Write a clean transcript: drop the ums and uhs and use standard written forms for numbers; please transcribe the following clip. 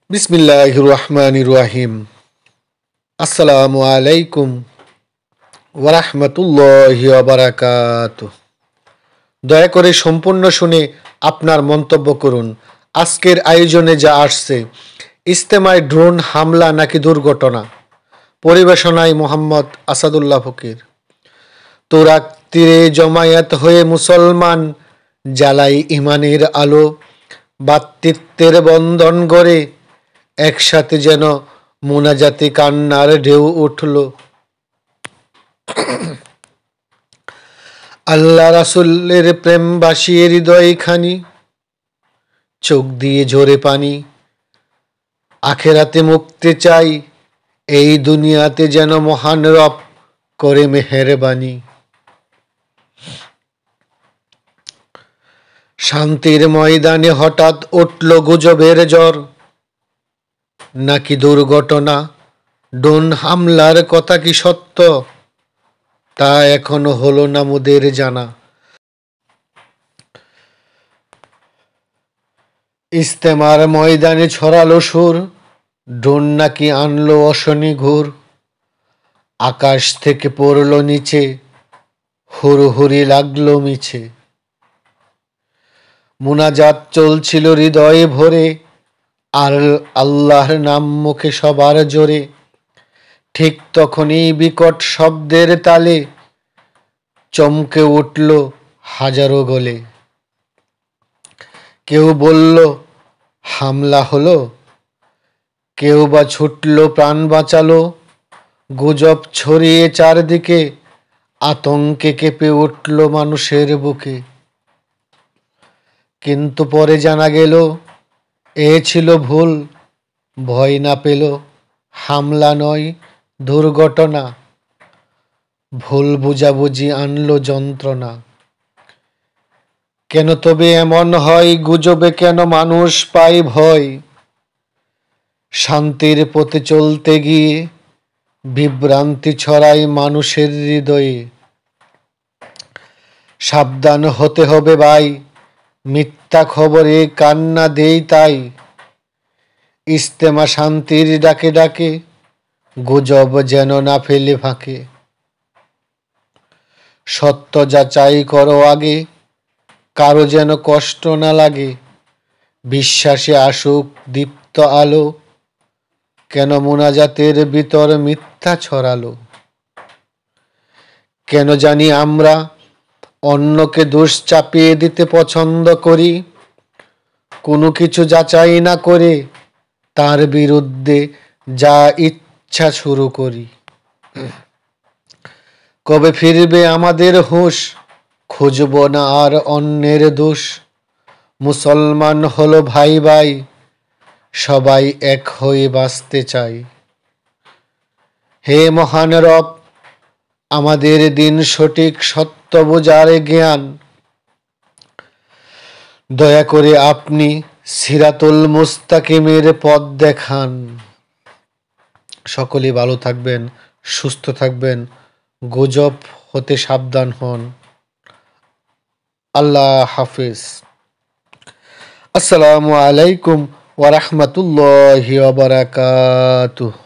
বিসমিল্লাহির রহমানির রহিম। আসসালামু আলাইকুম ওয়া রাহমাতুল্লাহি ওয়া বারাকাতুহু। দয়া করে সম্পূর্ণ শুনে আপনার মন্তব্য করুন। আজকের আয়োজনে যা আসছে, ইজতেমায় ড্রোন হামলা নাকি দুর্ঘটনা? পরিবেশনায় মোহাম্মদ আসাদুল্লাহ ফকির। তুরাক তীরে জমায়েত হয়ে মুসলমান জ্বালাই ইমানের আলো, ভ্রাতৃত্বের বন্ধন গড়ে একসাথে যেন মোনাজাতে কান্নার ঢেউ উঠল। আল্লাহ রাসূলের প্রেম ভাসিয়ে হৃদয় খানি, চোখ দিয়ে ঝরে পানি। আখেরাতে মুক্তি চাই, এই দুনিয়াতে যেন মহান রব করে মেহেরবানি। শান্তির ময়দানে হঠাৎ উঠল গুজবের ঝড়, নাকি দুর্ঘটনা? ড্রোন হামলার কথা কি সত্য? তা এখনো হলো না মোদের জানা। ইজতেমার ময়দানে ছড়ালো সুর, ড্রোন নাকি আনলো অশনি ঘুর। আকাশ থেকে পড়লো নিচে, হুড়হুড়ি লাগলো মিছে। মুনাজাত চলছিল হৃদয়ে ভরে, আর আল্লাহর নাম মুখে সবার জোরে। ঠিক তখনই বিকট শব্দের তালে চমকে উঠল হাজারো গলে। কেউ বলল হামলা হলো, কেউ বা ছুটল প্রাণ বাঁচালো। গুজব ছড়িয়ে চারদিকে, আতঙ্কে কেঁপে উঠল মানুষের বুকে। কিন্তু পরে জানা গেল এ ছিল ভুল, ভয় না পেল, হামলা নয় দুর্ঘটনা। ভুল বুঝাবুঝি আনলো যন্ত্রণা। কেন তবে এমন হয়, গুজবে কেন মানুষ পায় ভয়? শান্তির পথে চলতে গিয়ে বিভ্রান্তি ছড়ায় মানুষের হৃদয়ে। সাবধান হতে হবে ভাই, মিথ্যা খবরে কান্না দেই তাই। ইজতেমা শান্তির ডাকে ডাকে, গুজব যেন না ফেলে ফাঁকে। সত্য যাচাই করো আগে, কারো যেন কষ্ট না লাগে। বিশ্বাসে আসুক দীপ্ত আলো, কেন মোনাজাতের ভিতর মিথ্যা ছড়ালো? কেন জানি আমরা অন্যকে দোষ চাপিয়ে দিতে পছন্দ করি, কোনো কিছু যাচাই না করে তার বিরুদ্ধে যা ইচ্ছা শুরু করি। কবে ফিরবে আমাদের হুঁশ, খুঁজব না আর অন্যের দোষ। মুসলমান হলো ভাই ভাই, সবাই এক হয়ে বাঁচতে চাই। হে মহান রব, আমাদের দিন সঠিক সত্য বোঝার জ্ঞান। দয়া করে আপনি সিরাতুল মুস্তাকিমের পথ দেখান। সকলেই ভালো থাকবেন, সুস্থ থাকবেন, গুজব হতে সাবধান হন। আল্লাহ হাফিজ। আসসালামু আলাইকুম ওয়া রাহমাতুল্লাহি ওয়া বারাকাতুহু।